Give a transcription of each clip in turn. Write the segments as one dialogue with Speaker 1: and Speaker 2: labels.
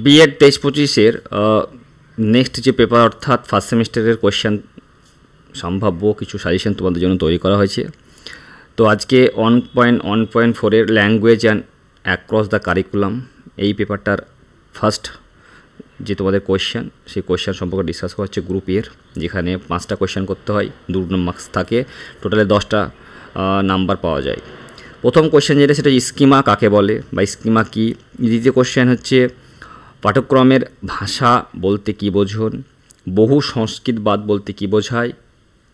Speaker 1: B Ed 23-25-এর next যে paper অর্থাৎ first সেমিস্টারের কোয়েশ্চেন সম্ভাব্য কিছু সাজেশন তোমাদের জন্য তৈরি করা হয়েছে। তো আজকে 1.1.4-এর language and across the curriculum এই পেপারটার ফার্স্ট যে তোমাদের কোয়েশ্চেন, সেই কোয়েশ্চেন সম্পর্কে ডিসকাস করা হচ্ছে গ্রুপ এর, যেখানে 5টা কোয়েশ্চেন করতে হয়, 2 মার্কস থাকে, টোটালে 10টা নাম্বার পাওয়া যায়। প্রথম কোয়েশ্চেন যেটা সেটা স্কিমা কাকে বলে বা স্কিমা কী। দ্বিতীয় কোয়েশ্চেন হচ্ছে পাঠ্যক্রমের ভাষা বলতে কী বোঝেন, বহু সংস্কৃতবাদ বলতে কী বোঝায়,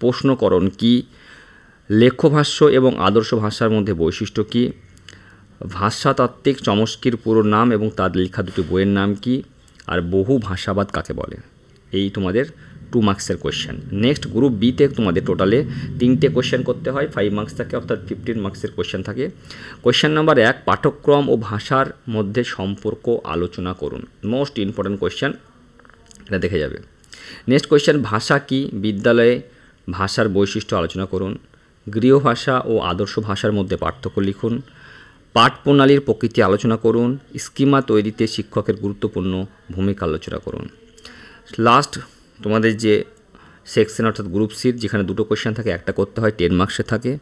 Speaker 1: প্রশ্নকরণ কী, লেখ্যভাষ্য এবং আদর্শ ভাষার মধ্যে বৈশিষ্ট্য কী, ভাষাতাত্ত্বিক চমস্কির পুরো নাম এবং তার লেখা দুটি বইয়ের নাম কী, আর বহু ভাষাবাদ কাকে বলে। এই তোমাদের 2 মার্কসের কোয়েশ্চেন। নেক্সট গ্রুপ বিতে তোমাদের টোটালে 3টে কোয়েশ্চেন করতে হয়, 5 মার্কস থাকে, অর্থাৎ 15 মার্কসের কোয়েশ্চেন থাকে। কোয়েশ্চেন নাম্বার 1, পাঠ্যক্রম ও ভাষার মধ্যে সম্পর্ক আলোচনা করুন। মোস্ট ইম্পর্ট্যান্ট কোয়েশ্চেন, এটা দেখে যাবে। নেক্সট কোয়েশ্চেন, ভাষা কি, বিদ্যালয়ে ভাষার বৈশিষ্ট্য আলোচনা করুন। গৃহভাষা ও আদর্শ ভাষার মধ্যে পার্থক্য লিখুন। পাঠ প্রণালীর প্রকৃতি আলোচনা করুন। স্কিমা তৈরিতে শিক্ষকের গুরুত্বপূর্ণ ভূমিকা আলোচনা করুন। লাস্ট তোমাদের যে সেকশন অর্থাৎ গ্রুপ সির, যেখানে 2টো কোয়েশ্চেন থাকে, একটা করতে হয় 10 মার্কসে থাকে।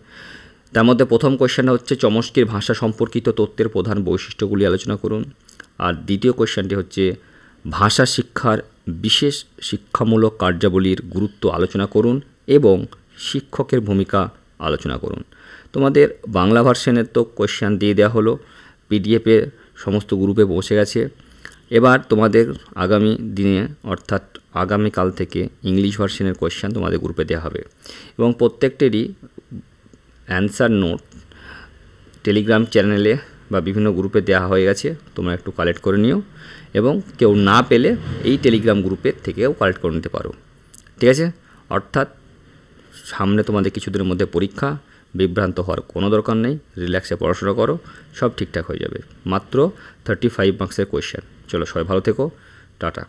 Speaker 1: তার মধ্যে প্রথম কোয়েশ্চেনটা হচ্ছে চমস্কির ভাষা সম্পর্কিত তথ্যের প্রধান বৈশিষ্ট্যগুলি আলোচনা করুন। আর দ্বিতীয় কোয়েশ্চেনটি হচ্ছে ভাষা শিক্ষার বিশেষ শিক্ষামূলক কার্যাবলীর গুরুত্ব আলোচনা করুন এবং শিক্ষকের ভূমিকা আলোচনা করুন। তোমাদের বাংলা ভার্সনের তো কোয়েশ্চেন দিয়ে দেওয়া হলো, পিডিএফে সমস্ত গ্রুপে পৌঁছে গেছে। এবার তোমাদের আগামী দিনে অর্থাৎ আগামীকাল থেকে ইংলিশ ভার্সনের কোয়েশ্চেন তোমাদের গ্রুপে দেওয়া হবে এবং প্রত্যেকটেরই অ্যান্সার নোট টেলিগ্রাম চ্যানেলে বা বিভিন্ন গ্রুপে দেওয়া হয়ে গেছে। তোমরা একটু কালেক্ট করে নিও এবং কেউ না পেলে এই টেলিগ্রাম গ্রুপের থেকেও কালেক্ট করে নিতে পারো, ঠিক আছে। অর্থাৎ সামনে তোমাদের কিছুদিনের মধ্যে পরীক্ষা, বিভ্রান্ত হওয়ার কোনো দরকার নেই, রিল্যাক্সে পড়াশোনা করো, সব ঠিকঠাক হয়ে যাবে। মাত্র 35 মার্কসের কোয়েশ্চেন। চলো, সবাই ভালো থেকো, টাটা।